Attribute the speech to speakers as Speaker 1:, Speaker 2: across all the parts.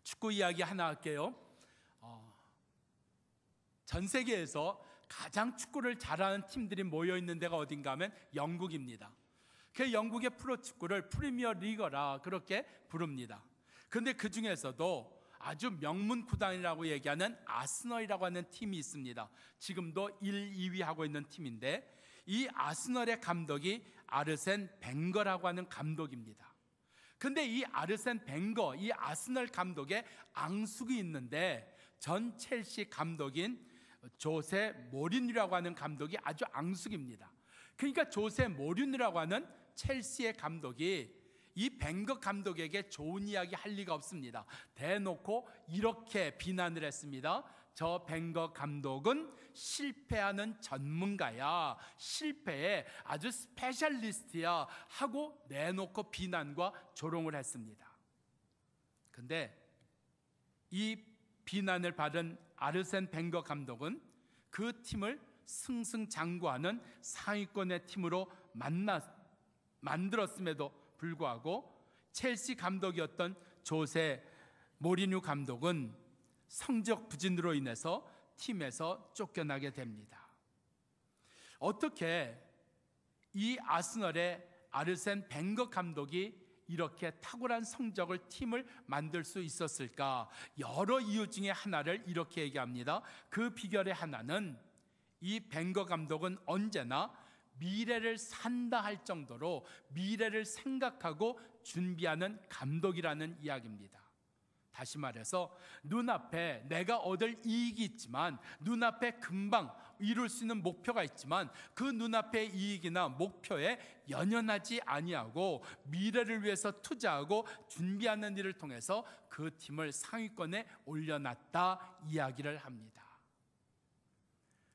Speaker 1: 축구 이야기 하나 할게요. 전 세계에서 가장 축구를 잘하는 팀들이 모여 있는 데가 어딘가 하면 영국입니다. 그 영국의 프로축구를 프리미어 리거라 그렇게 부릅니다. 그런데 그 중에서도 아주 명문 구단이라고 얘기하는 아스널이라고 하는 팀이 있습니다. 지금도 1, 2위 하고 있는 팀인데, 이 아스널의 감독이 아르센 벵거라고 하는 감독입니다. 근데 이 아르센 벵거, 이 아스널 감독의 앙숙이 있는데, 전 첼시 감독인 조세 모리뉴라고 하는 감독이 아주 앙숙입니다. 그러니까 조세 모리뉴라고 하는 첼시의 감독이 이 벵거 감독에게 좋은 이야기 할 리가 없습니다. 대놓고 이렇게 비난을 했습니다. 저 벵거 감독은 실패하는 전문가야, 실패의 아주 스페셜리스트야 하고 내놓고 비난과 조롱을 했습니다. 근데 이 비난을 받은 아르센 벵거 감독은 그 팀을 승승장구하는 상위권의 팀으로 만들었음에도 불구하고 첼시 감독이었던 조세 모리뉴 감독은 성적 부진으로 인해서 팀에서 쫓겨나게 됩니다. 어떻게 이 아스널의 아르센 벵거 감독이 이렇게 탁월한 성적을 팀을 만들 수 있었을까? 여러 이유 중에 하나를 이렇게 얘기합니다. 그 비결의 하나는 이 벵거 감독은 언제나 미래를 산다 할 정도로 미래를 생각하고 준비하는 감독이라는 이야기입니다. 다시 말해서 눈앞에 내가 얻을 이익이 있지만, 눈앞에 금방 이룰 수 있는 목표가 있지만 그 눈앞의 이익이나 목표에 연연하지 아니하고 미래를 위해서 투자하고 준비하는 일을 통해서 그 팀을 상위권에 올려놨다 이야기를 합니다.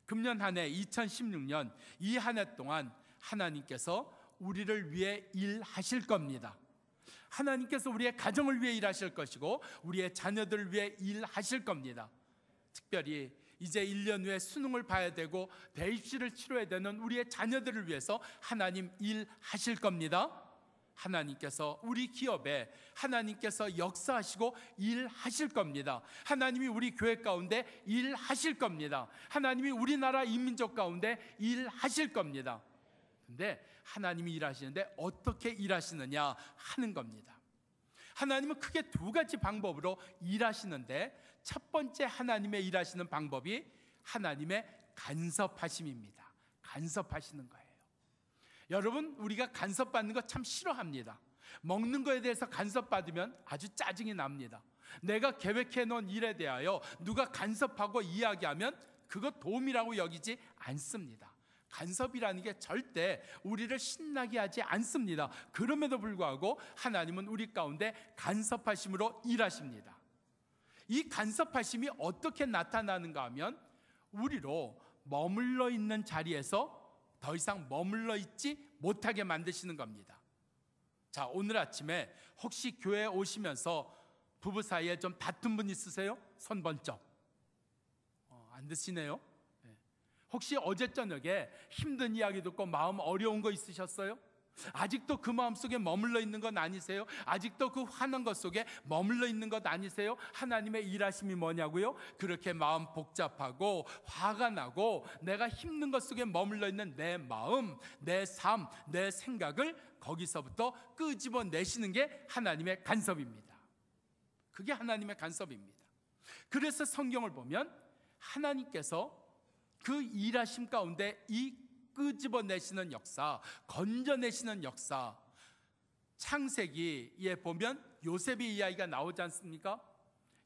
Speaker 1: 금년 한 해 2016년 이 한 해 동안 하나님께서 우리를 위해 일하실 겁니다. 하나님께서 우리의 가정을 위해 일하실 것이고 우리의 자녀들을 위해 일하실 겁니다. 특별히 이제 1년 후에 수능을 봐야 되고 대입시를 치러야 되는 우리의 자녀들을 위해서 하나님 일하실 겁니다. 하나님께서 우리 기업에 하나님께서 역사하시고 일하실 겁니다. 하나님이 우리 교회 가운데 일하실 겁니다. 하나님이 우리나라 이민족 가운데 일하실 겁니다. 근데 하나님이 일하시는데 어떻게 일하시느냐 하는 겁니다. 하나님은 크게 두 가지 방법으로 일하시는데, 첫 번째 하나님의 일하시는 방법이 하나님의 간섭하심입니다. 간섭하시는 거예요. 여러분, 우리가 간섭받는 거 참 싫어합니다. 먹는 거에 대해서 간섭받으면 아주 짜증이 납니다. 내가 계획해 놓은 일에 대하여 누가 간섭하고 이야기하면 그거 도움이라고 여기지 않습니다. 간섭이라는 게 절대 우리를 신나게 하지 않습니다. 그럼에도 불구하고 하나님은 우리 가운데 간섭하심으로 일하십니다. 이 간섭하심이 어떻게 나타나는가 하면 우리로 머물러 있는 자리에서 더 이상 머물러 있지 못하게 만드시는 겁니다. 자, 오늘 아침에 혹시 교회에 오시면서 부부 사이에 좀 다툰 분 있으세요? 손 번쩍. 안 드시네요. 혹시 어제 저녁에 힘든 이야기 듣고 마음 어려운 거 있으셨어요? 아직도 그 마음 속에 머물러 있는 건 아니세요? 아직도 그 화난 것 속에 머물러 있는 것 아니세요? 하나님의 일하심이 뭐냐고요? 그렇게 마음 복잡하고 화가 나고 내가 힘든 것 속에 머물러 있는 내 마음, 내 삶, 내 생각을 거기서부터 끄집어내시는 게 하나님의 간섭입니다. 그게 하나님의 간섭입니다. 그래서 성경을 보면 하나님께서 그 일하심 가운데 이 끄집어내시는 역사, 건져내시는 역사, 창세기에 보면 요셉의 이야기가 나오지 않습니까?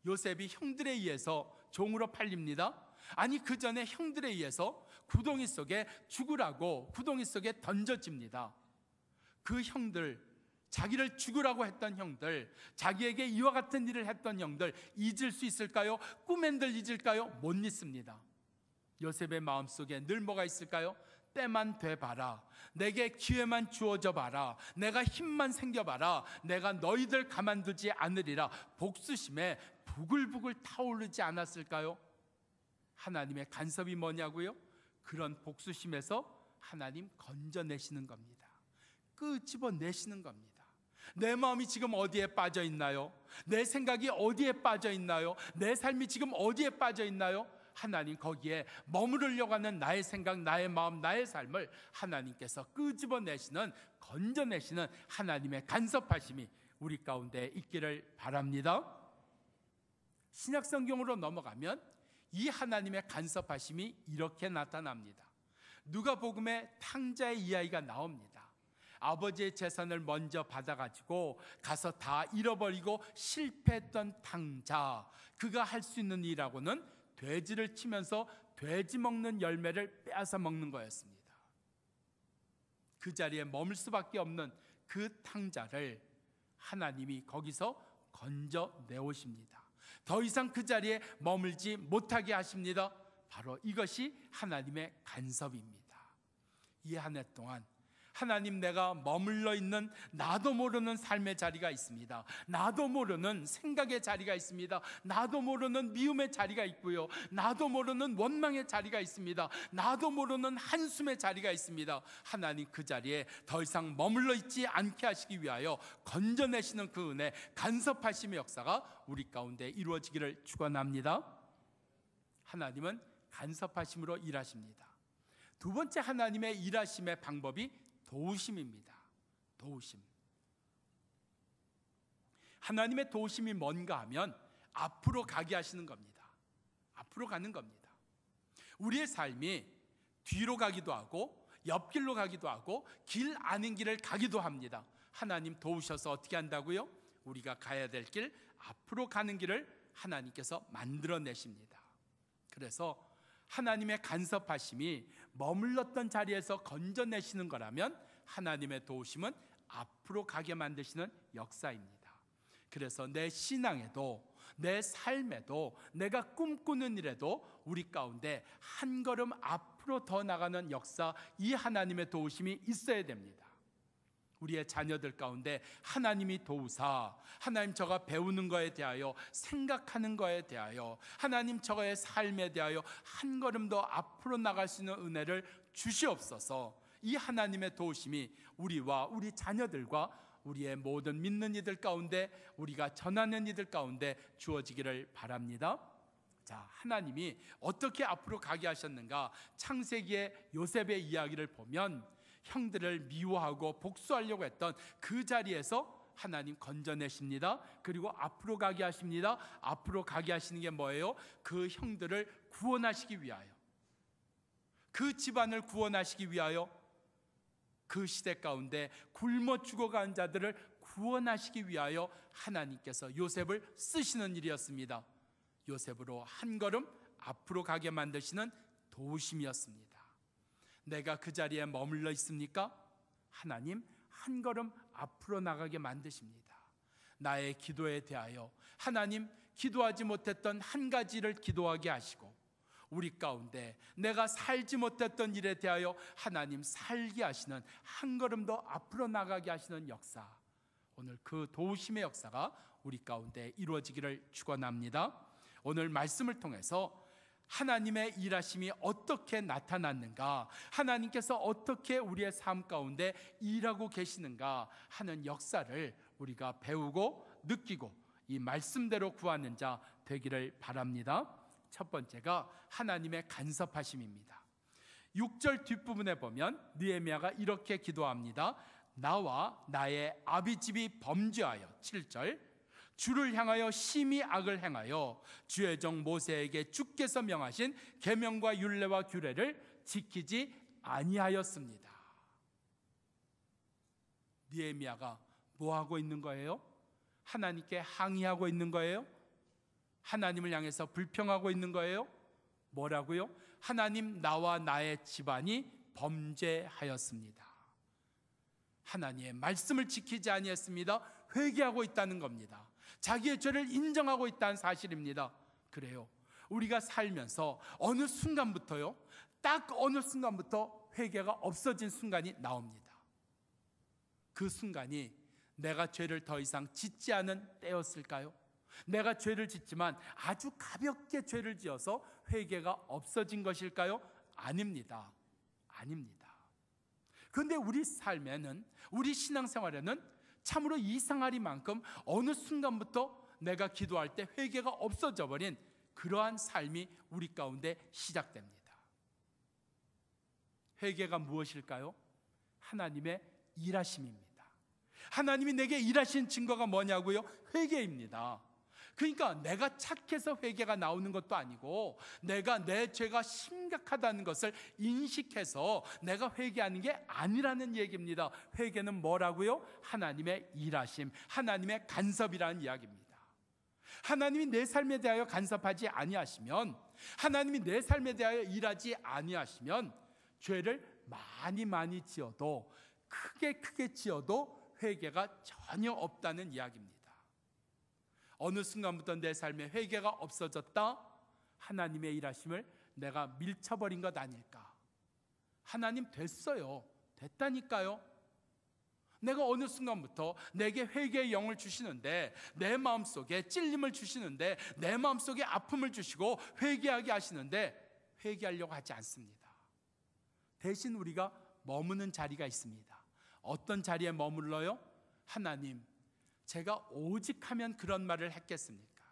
Speaker 1: 요셉이 형들에 의해서 종으로 팔립니다. 아니, 그 전에 형들에 의해서 구덩이 속에 죽으라고 구덩이 속에 던져집니다. 그 형들, 자기를 죽으라고 했던 형들, 자기에게 이와 같은 일을 했던 형들 잊을 수 있을까요? 꿈엔들 잊을까요? 못 잊습니다. 요셉의 마음속에 늘 뭐가 있을까요? 때만 돼봐라, 내게 기회만 주어져 봐라, 내가 힘만 생겨봐라, 내가 너희들 가만두지 않으리라. 복수심에 부글부글 타오르지 않았을까요? 하나님의 간섭이 뭐냐고요? 그런 복수심에서 하나님 건져내시는 겁니다. 끄집어내시는 겁니다. 내 마음이 지금 어디에 빠져 있나요? 내 생각이 어디에 빠져 있나요? 내 삶이 지금 어디에 빠져 있나요? 하나님 거기에 머무르려고 하는 나의 생각, 나의 마음, 나의 삶을 하나님께서 끄집어내시는, 건져내시는 하나님의 간섭하심이 우리 가운데 있기를 바랍니다. 신약성경으로 넘어가면 이 하나님의 간섭하심이 이렇게 나타납니다. 누가복음에 탕자의 이야기가 나옵니다. 아버지의 재산을 먼저 받아가지고 가서 다 잃어버리고 실패했던 탕자, 그가 할 수 있는 일이라고는 돼지를 치면서 돼지 먹는 열매를 빼앗아 먹는 거였습니다. 그 자리에 머물 수밖에 없는 그 탕자를 하나님이 거기서 건져내오십니다. 더 이상 그 자리에 머물지 못하게 하십니다. 바로 이것이 하나님의 간섭입니다. 이 한 해 동안 하나님, 내가 머물러 있는 나도 모르는 삶의 자리가 있습니다. 나도 모르는 생각의 자리가 있습니다. 나도 모르는 미움의 자리가 있고요. 나도 모르는 원망의 자리가 있습니다. 나도 모르는 한숨의 자리가 있습니다. 하나님 그 자리에 더 이상 머물러 있지 않게 하시기 위하여 건져내시는 그 은혜, 간섭하심의 역사가 우리 가운데 이루어지기를 축원합니다. 하나님은 간섭하심으로 일하십니다. 두 번째 하나님의 일하심의 방법이 도우심입니다. 도우심. 하나님의 도우심이 뭔가 하면 앞으로 가게 하시는 겁니다. 앞으로 가는 겁니다. 우리의 삶이 뒤로 가기도 하고 옆길로 가기도 하고 길 아닌 길을 가기도 합니다. 하나님 도우셔서 어떻게 한다고요? 우리가 가야 될 길, 앞으로 가는 길을 하나님께서 만들어내십니다. 그래서 하나님의 간섭하심이 머물렀던 자리에서 건져내시는 거라면 하나님의 도우심은 앞으로 가게 만드시는 역사입니다. 그래서 내 신앙에도, 내 삶에도, 내가 꿈꾸는 일에도 우리 가운데 한 걸음 앞으로 더 나가는 역사, 이 하나님의 도우심이 있어야 됩니다. 우리의 자녀들 가운데 하나님이 도우사, 하나님 저가 배우는 거에 대하여, 생각하는 거에 대하여, 하나님 저가의 삶에 대하여 한 걸음 더 앞으로 나갈 수 있는 은혜를 주시옵소서. 이 하나님의 도우심이 우리와 우리 자녀들과 우리의 모든 믿는 이들 가운데, 우리가 전하는 이들 가운데 주어지기를 바랍니다. 자, 하나님이 어떻게 앞으로 가게 하셨는가? 창세기의 요셉의 이야기를 보면 형들을 미워하고 복수하려고 했던 그 자리에서 하나님 건져내십니다. 그리고 앞으로 가게 하십니다. 앞으로 가게 하시는 게 뭐예요? 그 형들을 구원하시기 위하여, 그 집안을 구원하시기 위하여, 그 시대 가운데 굶어 죽어간 자들을 구원하시기 위하여 하나님께서 요셉을 쓰시는 일이었습니다. 요셉으로 한 걸음 앞으로 가게 만드시는 도우심이었습니다. 내가 그 자리에 머물러 있습니까? 하나님 한 걸음 앞으로 나가게 만드십니다. 나의 기도에 대하여 하나님 기도하지 못했던 한 가지를 기도하게 하시고, 우리 가운데 내가 살지 못했던 일에 대하여 하나님 살게 하시는, 한 걸음 더 앞으로 나가게 하시는 역사, 오늘 그 도우심의 역사가 우리 가운데 이루어지기를 축원합니다. 오늘 말씀을 통해서 하나님의 일하심이 어떻게 나타났는가, 하나님께서 어떻게 우리의 삶 가운데 일하고 계시는가 하는 역사를 우리가 배우고 느끼고 이 말씀대로 구하는 자 되기를 바랍니다. 첫 번째가 하나님의 간섭하심입니다. 6절 뒷부분에 보면 느헤미야가 이렇게 기도합니다. 나와 나의 아비집이 범죄하여, 7절, 주를 향하여 심히 악을 행하여 주의 종 모세에게 주께서 명하신 계명과 율례와 규례를 지키지 아니하였습니다. 느헤미야가 뭐 하고 있는 거예요? 하나님께 항의하고 있는 거예요? 하나님을 향해서 불평하고 있는 거예요? 뭐라고요? 하나님, 나와 나의 집안이 범죄하였습니다. 하나님의 말씀을 지키지 아니했습니다. 회개하고 있다는 겁니다. 자기의 죄를 인정하고 있다는 사실입니다. 그래요, 우리가 살면서 어느 순간부터요, 딱 어느 순간부터 회개가 없어진 순간이 나옵니다. 그 순간이 내가 죄를 더 이상 짓지 않은 때였을까요? 내가 죄를 짓지만 아주 가볍게 죄를 지어서 회개가 없어진 것일까요? 아닙니다. 아닙니다. 그런데 우리 삶에는, 우리 신앙생활에는 참으로 이상하리만큼 어느 순간부터 내가 기도할 때 회개가 없어져 버린 그러한 삶이 우리 가운데 시작됩니다. 회개가 무엇일까요? 하나님의 일하심입니다. 하나님이 내게 일하신 증거가 뭐냐고요? 회개입니다. 그러니까 내가 착해서 회개가 나오는 것도 아니고 내가 내 죄가 심각하다는 것을 인식해서 내가 회개하는 게 아니라는 얘기입니다. 회개는 뭐라고요? 하나님의 일하심, 하나님의 간섭이라는 이야기입니다. 하나님이 내 삶에 대하여 간섭하지 아니하시면, 하나님이 내 삶에 대하여 일하지 아니하시면 죄를 많이 지어도, 크게 지어도 회개가 전혀 없다는 이야기입니다. 어느 순간부터 내 삶에 회개가 없어졌다? 하나님의 일하심을 내가 밀쳐버린 것 아닐까? 하나님 됐어요. 됐다니까요. 내가 어느 순간부터 내게 회개의 영을 주시는데, 내 마음속에 찔림을 주시는데, 내 마음속에 아픔을 주시고 회개하게 하시는데 회개하려고 하지 않습니다. 대신 우리가 머무는 자리가 있습니다. 어떤 자리에 머물러요? 하나님, 제가 오직 하면 그런 말을 했겠습니까?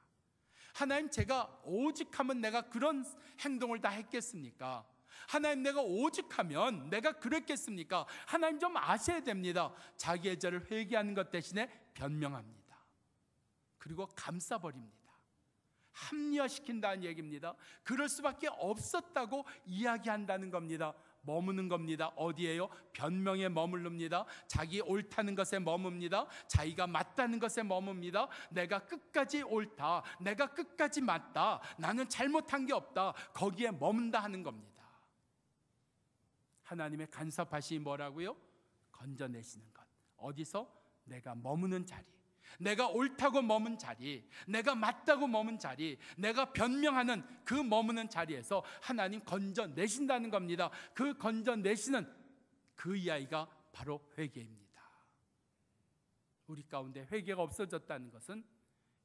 Speaker 1: 하나님, 제가 오직 하면 내가 그런 행동을 다 했겠습니까? 하나님, 내가 오직 하면 내가 그랬겠습니까? 하나님 좀 아셔야 됩니다. 자기의 죄를 회개하는 것 대신에 변명합니다. 그리고 감싸버립니다. 합리화시킨다는 얘기입니다. 그럴 수밖에 없었다고 이야기한다는 겁니다. 머무는 겁니다. 어디에요? 변명에 머무릅니다. 자기 옳다는 것에 머뭅니다. 자기가 맞다는 것에 머뭅니다. 내가 끝까지 옳다, 내가 끝까지 맞다, 나는 잘못한 게 없다, 거기에 머문다 하는 겁니다. 하나님의 간섭하심이 뭐라고요? 건져내시는 것. 어디서? 내가 머무는 자리, 내가 옳다고 머문 자리, 내가 맞다고 머문 자리, 내가 변명하는 그 머무는 자리에서 하나님 건져내신다는 겁니다. 그 건져내시는 그 이야기가 바로 회개입니다. 우리 가운데 회개가 없어졌다는 것은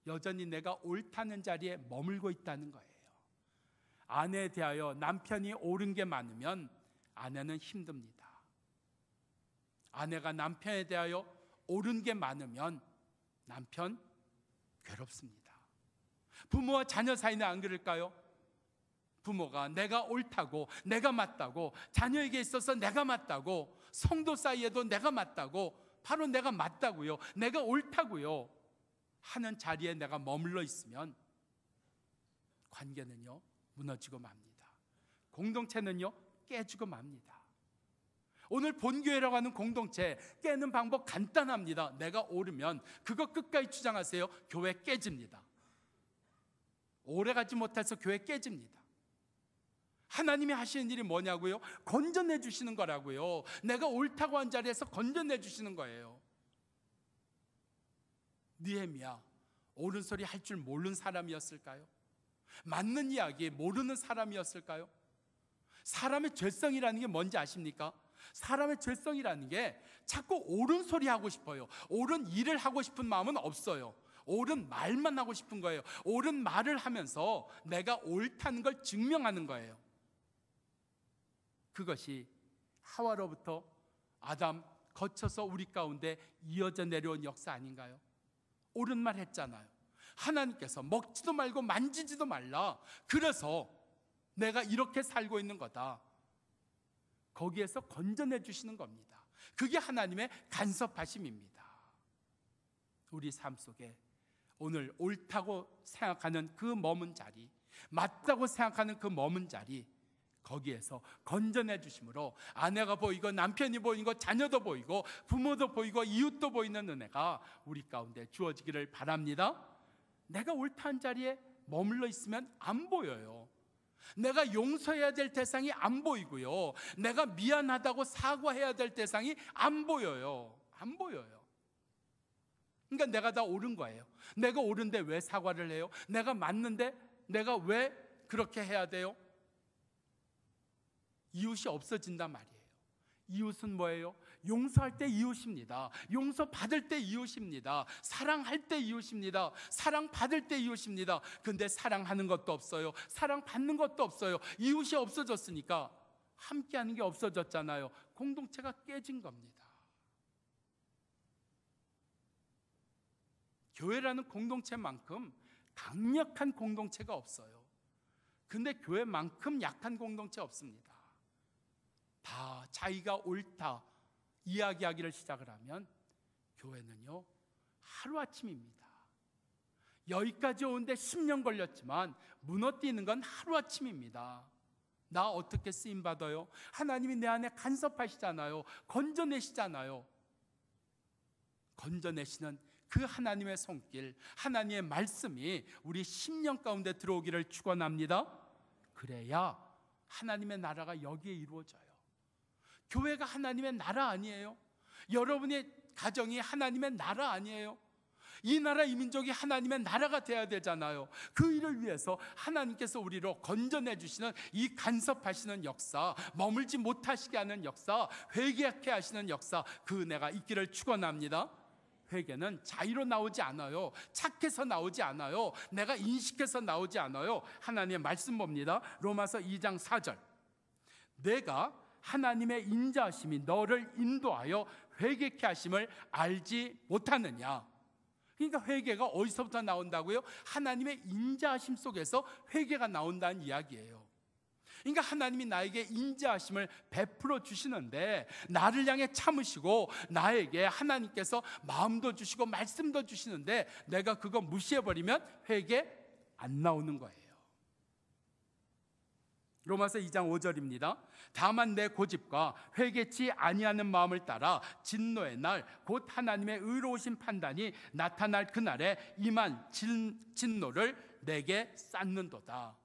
Speaker 1: 여전히 내가 옳다는 자리에 머물고 있다는 거예요. 아내에 대하여 남편이 옳은 게 많으면 아내는 힘듭니다. 아내가 남편에 대하여 옳은 게 많으면 남편 괴롭습니다. 부모와 자녀 사이는 안 그럴까요? 부모가 내가 옳다고, 내가 맞다고, 자녀에게 있어서 내가 맞다고, 성도 사이에도 내가 맞다고, 바로 내가 맞다고요, 내가 옳다고요 하는 자리에 내가 머물러 있으면 관계는요 무너지고 맙니다. 공동체는요 깨지고 맙니다. 오늘 본교회라고 하는 공동체 깨는 방법 간단합니다. 내가 옳으면 그거 끝까지 주장하세요. 교회 깨집니다. 오래가지 못해서 교회 깨집니다. 하나님이 하시는 일이 뭐냐고요? 건져내 주시는 거라고요. 내가 옳다고 한 자리에서 건져내 주시는 거예요. 느헤미야 옳은 소리 할 줄 모르는 사람이었을까요? 맞는 이야기 모르는 사람이었을까요? 사람의 죄성이라는 게 뭔지 아십니까? 사람의 죄성이라는 게 자꾸 옳은 소리 하고 싶어요. 옳은 일을 하고 싶은 마음은 없어요. 옳은 말만 하고 싶은 거예요. 옳은 말을 하면서 내가 옳다는 걸 증명하는 거예요. 그것이 하와로부터 아담 거쳐서 우리 가운데 이어져 내려온 역사 아닌가요? 옳은 말 했잖아요. 하나님께서 먹지도 말고 만지지도 말라, 그래서 내가 이렇게 살고 있는 거다. 거기에서 건져내 주시는 겁니다. 그게 하나님의 간섭하심입니다. 우리 삶 속에 오늘 옳다고 생각하는 그 머문 자리, 맞다고 생각하는 그 머문 자리, 거기에서 건져내 주심으로 아내가 보이고 남편이 보이고 자녀도 보이고 부모도 보이고 이웃도 보이는 은혜가 우리 가운데 주어지기를 바랍니다. 내가 옳다는 자리에 머물러 있으면 안 보여요. 내가 용서해야 될 대상이 안 보이고요, 내가 미안하다고 사과해야 될 대상이 안 보여요. 안 보여요. 그러니까 내가 다 옳은 거예요. 내가 옳은데 왜 사과를 해요? 내가 맞는데 내가 왜 그렇게 해야 돼요? 이웃이 없어진단 말이에요. 이웃은 뭐예요? 용서할 때 이웃입니다. 용서받을 때 이웃입니다. 사랑할 때 이웃입니다. 사랑받을 때 이웃입니다. 근데 사랑하는 것도 없어요. 사랑받는 것도 없어요. 이웃이 없어졌으니까 함께하는 게 없어졌잖아요. 공동체가 깨진 겁니다. 교회라는 공동체만큼 강력한 공동체가 없어요. 근데 교회만큼 약한 공동체 없습니다. 다 자기가 옳다 이야기하기를 시작을 하면 교회는요 하루아침입니다. 여기까지 오는데 10년 걸렸지만 무너뜨리는 건 하루아침입니다. 나 어떻게 쓰임받아요? 하나님이 내 안에 간섭하시잖아요. 건져내시잖아요. 건져내시는 그 하나님의 손길, 하나님의 말씀이 우리 10년 가운데 들어오기를 축원합니다. 그래야 하나님의 나라가 여기에 이루어져요. 교회가 하나님의 나라 아니에요? 여러분의 가정이 하나님의 나라 아니에요? 이 나라 이 민족이 하나님의 나라가 되어야 되잖아요. 그 일을 위해서 하나님께서 우리로 건져내 주시는 이 간섭하시는 역사, 머물지 못하시게 하는 역사, 회개하게 하시는 역사, 그 은혜가 있기를 축원합니다. 회개는 자의로 나오지 않아요. 착해서 나오지 않아요. 내가 인식해서 나오지 않아요. 하나님의 말씀 봅니다. 로마서 2장 4절. 내가 하나님의 인자하심이 너를 인도하여 회개케 하심을 알지 못하느냐. 그러니까 회개가 어디서부터 나온다고요? 하나님의 인자하심 속에서 회개가 나온다는 이야기예요. 그러니까 하나님이 나에게 인자하심을 베풀어 주시는데 나를 향해 참으시고 나에게 하나님께서 마음도 주시고 말씀도 주시는데 내가 그거 무시해버리면 회개 안 나오는 거예요. 로마서 2장 5절입니다. 다만 내 고집과 회개치 아니하는 마음을 따라 진노의 날 곧 하나님의 의로우신 판단이 나타날 그날에 임한 진노를 내게 쌓는도다.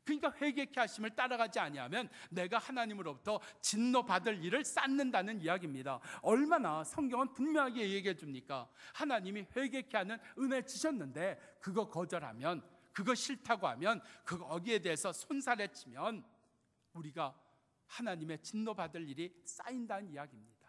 Speaker 1: 그러니까 회개케 하심을 따라가지 아니하면 내가 하나님으로부터 진노받을 일을 쌓는다는 이야기입니다. 얼마나 성경은 분명하게 얘기해 줍니까? 하나님이 회개케 하는 은혜 주셨는데 그거 거절하면, 그거 싫다고 하면, 거기에 대해서 손살에 치면 우리가 하나님의 진노받을 일이 쌓인다는 이야기입니다.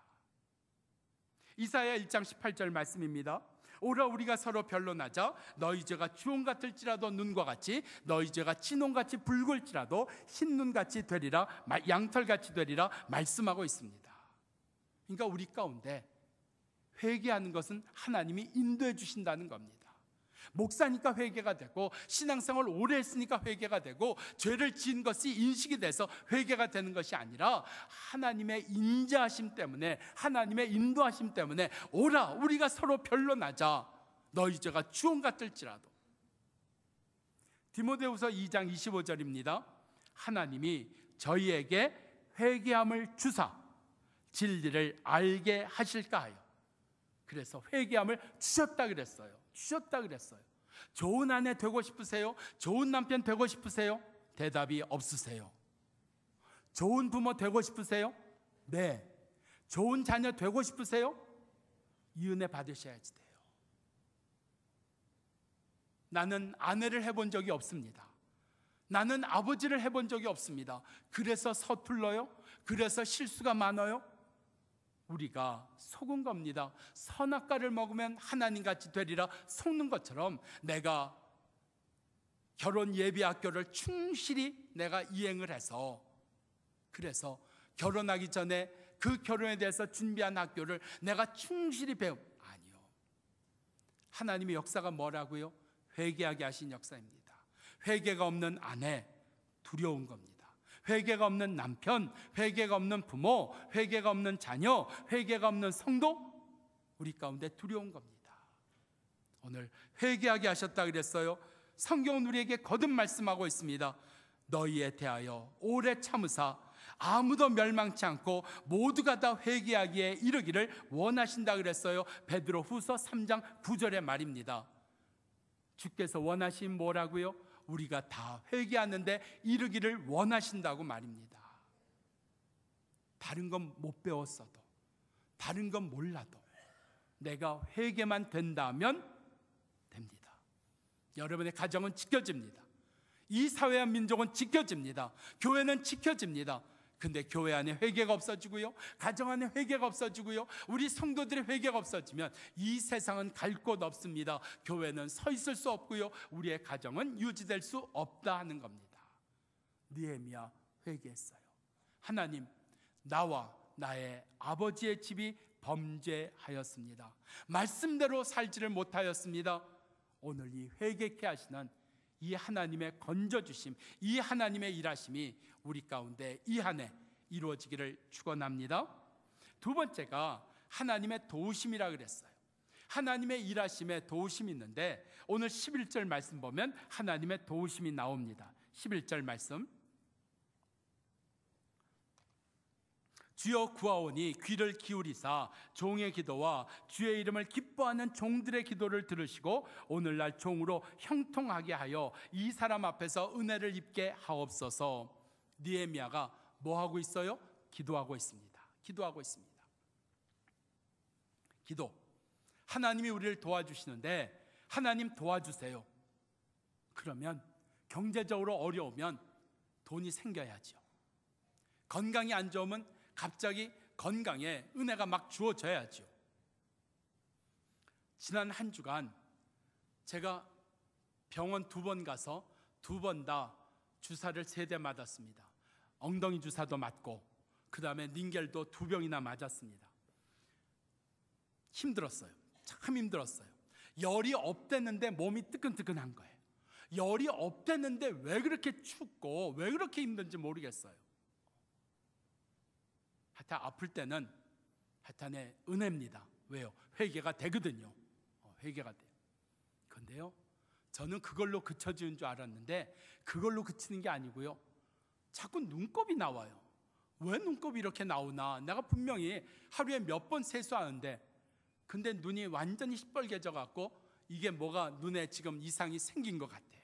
Speaker 1: 이사야 1장 18절 말씀입니다. 오라 우리가 서로 변론하자. 너희 죄가 주홍 같을지라도 눈과 같이, 너희 죄가 진홍같이 붉을지라도 흰눈같이 되리라, 양털같이 되리라 말씀하고 있습니다. 그러니까 우리 가운데 회개하는 것은 하나님이 인도해 주신다는 겁니다. 목사니까 회개가 되고 신앙생활 오래 했으니까 회개가 되고 죄를 지은 것이 인식이 돼서 회개가 되는 것이 아니라 하나님의 인자하심 때문에, 하나님의 인도하심 때문에 오라 우리가 서로 변론하자. 너희 죄가 주홍 같을지라도. 디모데후서 2장 25절입니다. 하나님이 저희에게 회개함을 주사 진리를 알게 하실까 하여. 그래서 회개함을 주셨다 그랬어요. 주셨다 그랬어요. 좋은 아내 되고 싶으세요? 좋은 남편 되고 싶으세요? 대답이 없으세요. 좋은 부모 되고 싶으세요? 네. 좋은 자녀 되고 싶으세요? 이 은혜 받으셔야지 돼요. 나는 아내를 해본 적이 없습니다. 나는 아버지를 해본 적이 없습니다. 그래서 서툴러요? 그래서 실수가 많아요? 우리가 속은 겁니다. 선악과를 먹으면 하나님같이 되리라 속는 것처럼 내가 결혼 예비학교를 충실히 내가 이행을 해서, 그래서 결혼하기 전에 그 결혼에 대해서 준비한 학교를 내가 충실히 아니요. 하나님의 역사가 뭐라고요? 회개하게 하신 역사입니다. 회개가 없는 아내 두려운 겁니다. 회개가 없는 남편, 회개가 없는 부모, 회개가 없는 자녀, 회개가 없는 성도, 우리 가운데 두려운 겁니다. 오늘 회개하게 하셨다 그랬어요. 성경은 우리에게 거듭 말씀하고 있습니다. 너희에 대하여 오래 참으사 아무도 멸망치 않고 모두가 다 회개하기에 이르기를 원하신다 그랬어요. 베드로 후서 3장 9절의 말입니다. 주께서 원하신 뭐라고요? 우리가 다 회개하는데 이르기를 원하신다고 말입니다. 다른 건 못 배웠어도, 다른 건 몰라도 내가 회개만 된다면 됩니다. 여러분의 가정은 지켜집니다. 이 사회와 민족은 지켜집니다. 교회는 지켜집니다. 근데 교회 안에 회개가 없어지고요, 가정 안에 회개가 없어지고요, 우리 성도들의 회개가 없어지면 이 세상은 갈 곳 없습니다. 교회는 서 있을 수 없고요, 우리의 가정은 유지될 수 없다 하는 겁니다. 느헤미야 회개했어요. 하나님, 나와 나의 아버지의 집이 범죄하였습니다. 말씀대로 살지를 못하였습니다. 오늘 이 회개케 하시는 이 하나님의 건져주심, 이 하나님의 일하심이 우리 가운데 이 한 해 이루어지기를 축원합니다. 두 번째가 하나님의 도우심이라 그랬어요. 하나님의 일하심에 도우심이 있는데 오늘 11절 말씀 보면 하나님의 도우심이 나옵니다. 11절 말씀, 주여 구하오니 귀를 기울이사 종의 기도와 주의 이름을 기뻐하는 종들의 기도를 들으시고 오늘날 종으로 형통하게 하여 이 사람 앞에서 은혜를 입게 하옵소서. 느헤미야가 뭐 하고 있어요? 기도하고 있습니다. 기도하고 있습니다. 기도. 하나님이 우리를 도와주시는데 하나님 도와주세요. 그러면 경제적으로 어려우면 돈이 생겨야죠. 건강이 안 좋으면 갑자기 건강에 은혜가 막 주어져야죠. 지난 한 주간 제가 병원 2번 가서 2번 다 주사를 3대 맞았습니다. 엉덩이 주사도 맞고 그 다음에 닌겔도 2병이나 맞았습니다. 힘들었어요. 참 힘들었어요. 열이 업됐는데 몸이 뜨끈뜨끈한 거예요. 열이 업됐는데 왜 그렇게 춥고 왜 그렇게 힘든지 모르겠어요. 하여튼 아플 때는 하여튼의 은혜입니다. 왜요? 회개가 되거든요. 회개가 돼요. 그런데요, 저는 그걸로 그쳐지는 줄 알았는데 그걸로 그치는 게 아니고요, 자꾸 눈곱이 나와요. 왜 눈곱이 이렇게 나오나? 내가 분명히 하루에 몇 번 세수하는데 근데 눈이 완전히 시뻘개져 갖고 이게 뭐가 눈에 지금 이상이 생긴 것 같아요.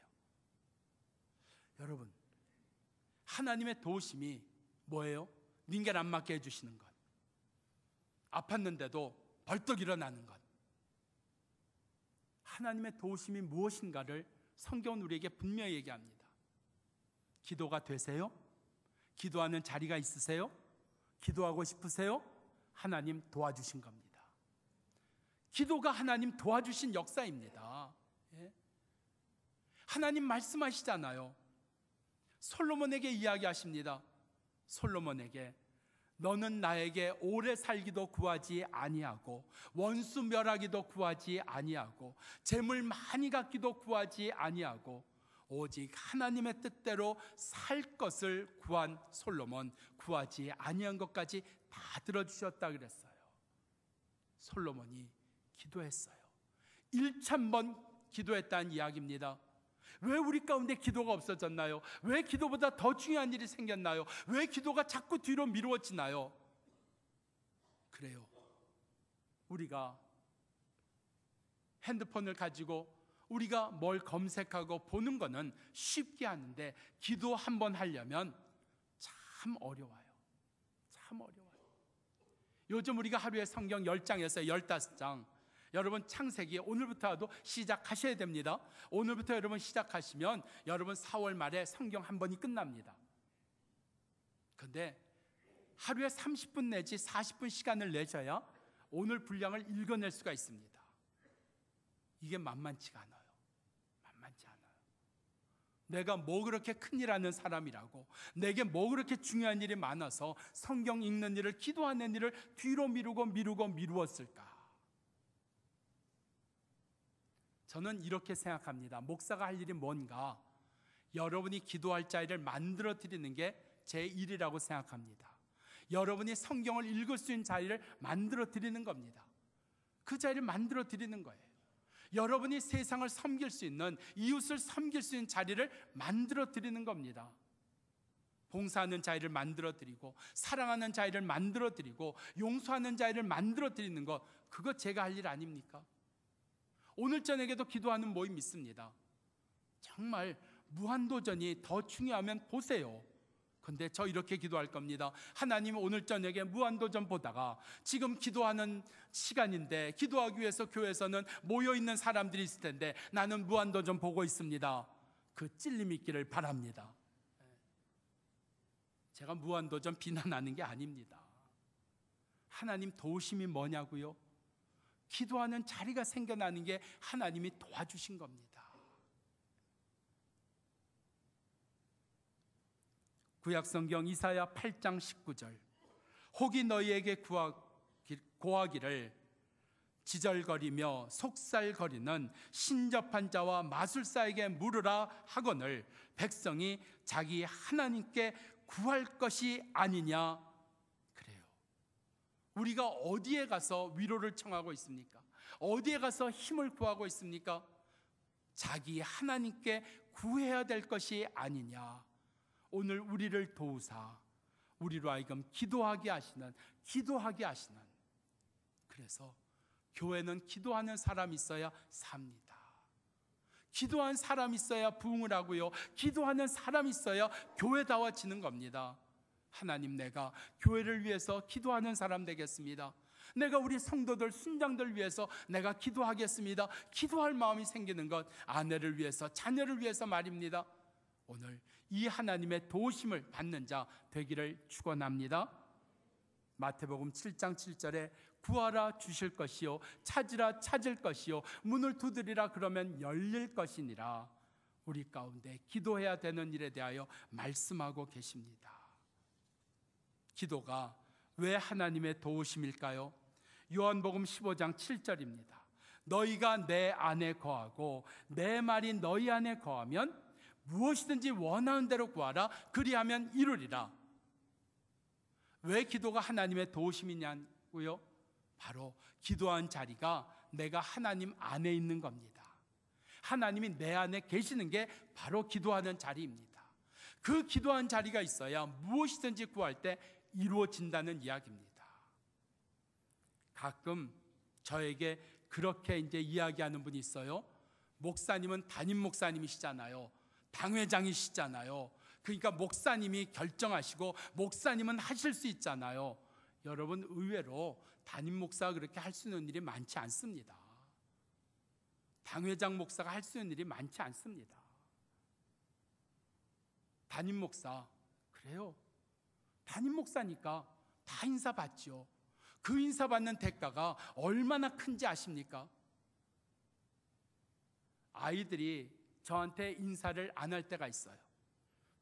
Speaker 1: 여러분, 하나님의 도우심이 뭐예요? 닌겔 안 맞게 해주시는 것, 아팠는데도 벌떡 일어나는 것. 하나님의 도우심이 무엇인가를 성경은 우리에게 분명히 얘기합니다. 기도가 되세요? 기도하는 자리가 있으세요? 기도하고 싶으세요? 하나님 도와주신 겁니다. 기도가 하나님 도와주신 역사입니다. 예? 하나님 말씀하시잖아요. 솔로몬에게 이야기하십니다. 솔로몬에게 너는 나에게 오래 살기도 구하지 아니하고 원수 멸하기도 구하지 아니하고 재물 많이 갖기도 구하지 아니하고 오직 하나님의 뜻대로 살 것을 구한 솔로몬, 구하지 아니한 것까지 다 들어주셨다 그랬어요. 솔로몬이 기도했어요. 1000번 기도했다는 이야기입니다. 왜 우리 가운데 기도가 없어졌나요? 왜 기도보다 더 중요한 일이 생겼나요? 왜 기도가 자꾸 뒤로 미루어지나요? 그래요. 우리가 핸드폰을 가지고 우리가 뭘 검색하고 보는 거는 쉽게 하는데 기도 한번 하려면 참 어려워요. 참 어려워요. 요즘 우리가 하루에 성경 10장에서 15장, 여러분 창세기 오늘부터라도 시작하셔야 됩니다. 오늘부터 여러분 시작하시면 여러분 4월 말에 성경 한 번이 끝납니다. 그런데 하루에 30분 내지 40분 시간을 내셔야 오늘 분량을 읽어낼 수가 있습니다. 이게 만만치가 않아요. 만만치 않아요. 내가 뭐 그렇게 큰일 하는 사람이라고, 내게 뭐 그렇게 중요한 일이 많아서 성경 읽는 일을, 기도하는 일을 뒤로 미루었을까? 저는 이렇게 생각합니다. 목사가 할 일이 뭔가? 여러분이 기도할 자리를 만들어 드리는 게 제 일이라고 생각합니다. 여러분이 성경을 읽을 수 있는 자리를 만들어 드리는 겁니다. 그 자리를 만들어 드리는 거예요. 여러분이 세상을 섬길 수 있는, 이웃을 섬길 수 있는 자리를 만들어 드리는 겁니다. 봉사하는 자리를 만들어 드리고, 사랑하는 자리를 만들어 드리고, 용서하는 자리를 만들어 드리는 것, 그거 제가 할 일 아닙니까? 오늘 저녁에도 기도하는 모임 있습니다. 정말 무한도전이 더 중요하면 보세요. 근데 저 이렇게 기도할 겁니다. 하나님, 오늘 저녁에 무한도전 보다가 지금 기도하는 시간인데, 기도하기 위해서 교회에서는 모여있는 사람들이 있을 텐데 나는 무한도전 보고 있습니다. 그 찔림 있기를 바랍니다. 제가 무한도전 비난하는 게 아닙니다. 하나님 도우심이 뭐냐고요? 기도하는 자리가 생겨나는 게 하나님이 도와주신 겁니다. 구약성경 이사야 8장 19절, 혹이 너희에게 고하기를 지절거리며 속살거리는 신접한 자와 마술사에게 물으라 하거늘 백성이 자기 하나님께 구할 것이 아니냐. 그래요. 우리가 어디에 가서 위로를 청하고 있습니까? 어디에 가서 힘을 구하고 있습니까? 자기 하나님께 구해야 될 것이 아니냐. 오늘 우리를 도우사 우리로 하여금 기도하게 하시는 그래서 교회는 기도하는 사람이 있어야 삽니다. 기도하는 사람이 있어야 부흥을 하고요, 기도하는 사람이 있어야 교회다워지는 겁니다. 하나님, 내가 교회를 위해서 기도하는 사람 되겠습니다. 내가 우리 성도들, 순장들 위해서 내가 기도하겠습니다. 기도할 마음이 생기는 것, 아내를 위해서, 자녀를 위해서 말입니다. 오늘 이 하나님의 도우심을 받는 자 되기를 축원합니다. 마태복음 7장 7절에 구하라 주실 것이요, 찾으라 찾을 것이요, 문을 두드리라 그러면 열릴 것이니라. 우리 가운데 기도해야 되는 일에 대하여 말씀하고 계십니다. 기도가 왜 하나님의 도우심일까요? 요한복음 15장 7절입니다. 너희가 내 안에 거하고 내 말이 너희 안에 거하면 무엇이든지 원하는 대로 구하라 그리하면 이루리라. 왜 기도가 하나님의 도우심이냐고요? 바로 기도한 자리가 내가 하나님 안에 있는 겁니다. 하나님이 내 안에 계시는 게 바로 기도하는 자리입니다. 그 기도한 자리가 있어야 무엇이든지 구할 때 이루어진다는 이야기입니다. 가끔 저에게 그렇게 이제 이야기하는 분이 있어요. 목사님은 담임 목사님이시잖아요. 당회장이시잖아요. 그러니까 목사님이 결정하시고 목사님은 하실 수 있잖아요. 여러분, 의외로 담임 목사가 그렇게 할 수 있는 일이 많지 않습니다. 당회장 목사가 할 수 있는 일이 많지 않습니다. 담임 목사, 그래요. 담임 목사니까 다 인사받죠. 그 인사받는 대가가 얼마나 큰지 아십니까? 아이들이 저한테 인사를 안 할 때가 있어요.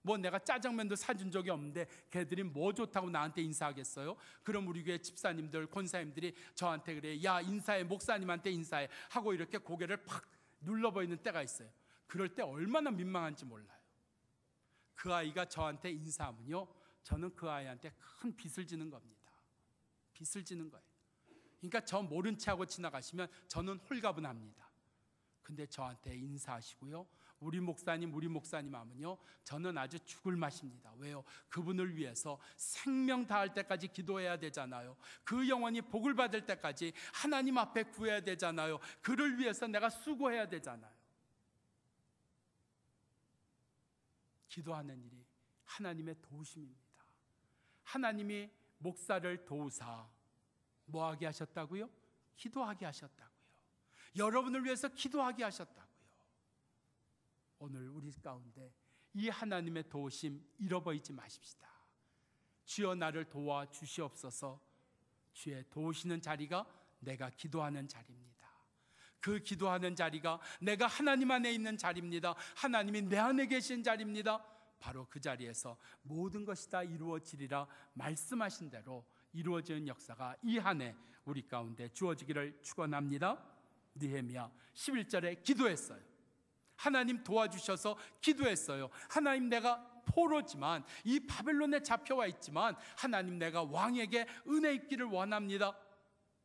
Speaker 1: 뭐 내가 짜장면도 사준 적이 없는데 걔들이 뭐 좋다고 나한테 인사하겠어요? 그럼 우리 교회 집사님들, 권사님들이 저한테 그래, 야 인사해, 목사님한테 인사해 하고 이렇게 고개를 팍 눌러버리는 때가 있어요. 그럴 때 얼마나 민망한지 몰라요. 그 아이가 저한테 인사하면요, 저는 그 아이한테 큰 빚을 지는 겁니다. 빚을 지는 거예요. 그러니까 저 모른 체 하고 지나가시면 저는 홀가분합니다. 근데 저한테 인사하시고요, 우리 목사님 하면요, 저는 아주 죽을 맛입니다. 왜요? 그분을 위해서 생명 다할 때까지 기도해야 되잖아요. 그 영혼이 복을 받을 때까지 하나님 앞에 구해야 되잖아요. 그를 위해서 내가 수고해야 되잖아요. 기도하는 일이 하나님의 도우심입니다. 하나님이 목사를 도우사 뭐하게 하셨다고요? 기도하게 하셨다고요. 여러분을 위해서 기도하게 하셨다고요. 오늘 우리 가운데 이 하나님의 도우심 잃어버리지 마십시다. 주여 나를 도와 주시옵소서. 주의 도우시는 자리가 내가 기도하는 자리입니다. 그 기도하는 자리가 내가 하나님 안에 있는 자리입니다. 하나님이 내 안에 계신 자리입니다. 바로 그 자리에서 모든 것이 다 이루어지리라 말씀하신 대로 이루어지는 역사가 이 한 해 우리 가운데 주어지기를 축원합니다. 느헤미야 11절에 기도했어요. 하나님 도와주셔서 기도했어요. 하나님, 내가 포로지만 이 바벨론에 잡혀와 있지만 하나님, 내가 왕에게 은혜 입기를 원합니다.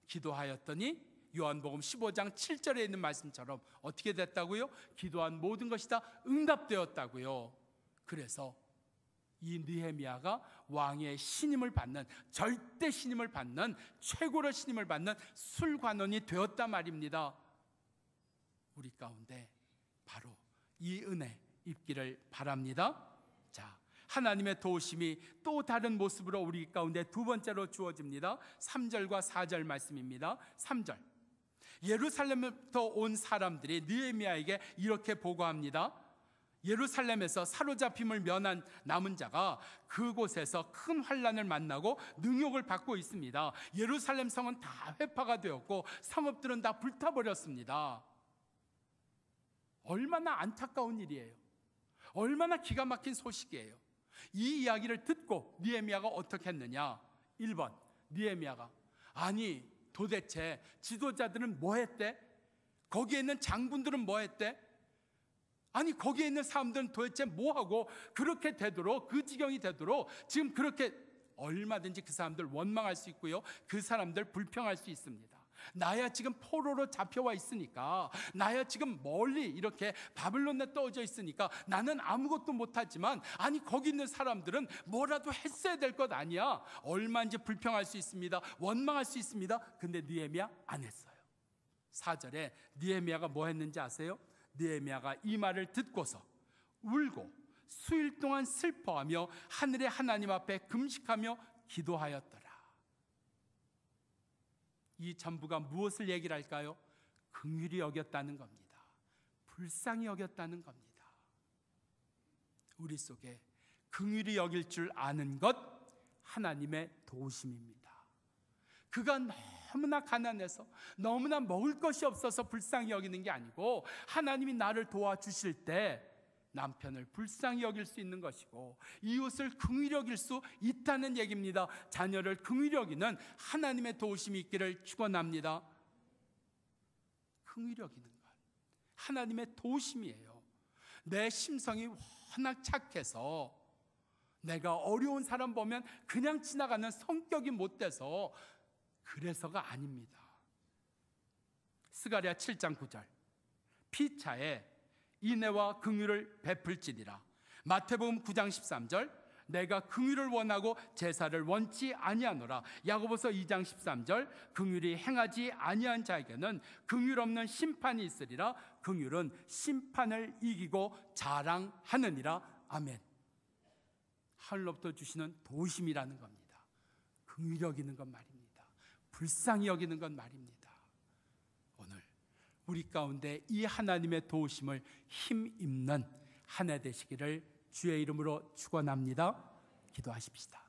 Speaker 1: 기도하였더니 요한복음 15장 7절에 있는 말씀처럼 어떻게 됐다고요? 기도한 모든 것이 다 응답되었다고요. 그래서 이 느헤미야가 왕의 신임을 받는, 절대 신임을 받는, 최고로 신임을 받는 술관원이 되었단 말입니다. 우리 가운데 바로 이 은혜 입기를 바랍니다. 자, 하나님의 도우심이 또 다른 모습으로 우리 가운데 두 번째로 주어집니다. 3절과 4절 말씀입니다. 3절, 예루살렘부터 온 사람들이 느헤미야에게 이렇게 보고합니다. 예루살렘에서 사로잡힘을 면한 남은 자가 그곳에서 큰 환난을 만나고 능욕을 받고 있습니다. 예루살렘 성은 다 회파가 되었고 성읍들은 다 불타버렸습니다. 얼마나 안타까운 일이에요. 얼마나 기가 막힌 소식이에요. 이 이야기를 듣고 느헤미야가 어떻게 했느냐? 1번, 느헤미야가 아니 도대체 지도자들은 뭐 했대? 거기에 있는 장군들은 뭐 했대? 아니 거기에 있는 사람들은 도대체 뭐 하고 그렇게 되도록, 그 지경이 되도록 지금 그렇게 얼마든지 그 사람들 원망할 수 있고요, 그 사람들 불평할 수 있습니다. 나야 지금 포로로 잡혀와 있으니까, 나야 지금 멀리 이렇게 바벨론에 떨어져 있으니까 나는 아무것도 못하지만, 아니 거기 있는 사람들은 뭐라도 했어야 될 것 아니야. 얼마든지 불평할 수 있습니다, 원망할 수 있습니다. 근데 느헤미야 안 했어요. 4절에 느헤미야가 뭐 했는지 아세요? 느헤미야가 이 말을 듣고서 울고 수일 동안 슬퍼하며 하늘의 하나님 앞에 금식하며 기도하였더라. 이 전부가 무엇을 얘기를 할까요? 긍휼히 여겼다는 겁니다. 불쌍히 여겼다는 겁니다. 우리 속에 긍휼히 여길 줄 아는 것, 하나님의 도우심입니다. 그가 너무나 가난해서, 너무나 먹을 것이 없어서 불쌍히 여기는 게 아니고, 하나님이 나를 도와주실 때 남편을 불쌍히 여길 수 있는 것이고, 이웃을 긍휼히 여길 수 있다는 얘기입니다. 자녀를 긍휼히 여기는 하나님의 도우심이 있기를 축원합니다. 긍휼히 여기는 것, 하나님의 도우심이에요. 내 심성이 워낙 착해서, 내가 어려운 사람 보면 그냥 지나가는 성격이 못돼서 그래서가 아닙니다. 스가랴 7장 9절, 피차에 인애와 긍휼을 베풀지니라. 마태복음 9장 13절, 내가 긍휼을 원하고 제사를 원치 아니하노라. 야고보서 2장 13절, 긍휼이 행하지 아니한 자에게는 긍휼 없는 심판이 있으리라. 긍휼은 심판을 이기고 자랑하느니라. 아멘. 하늘로부터 주시는 도우심이라는 겁니다. 긍휼히 여기는 것 말입니다. 불쌍히 여기는 것 말입니다. 오늘 우리 가운데 이 하나님의 도우심을 힘입는 한 해 되시기를 주의 이름으로 축원합니다. 기도하십시다.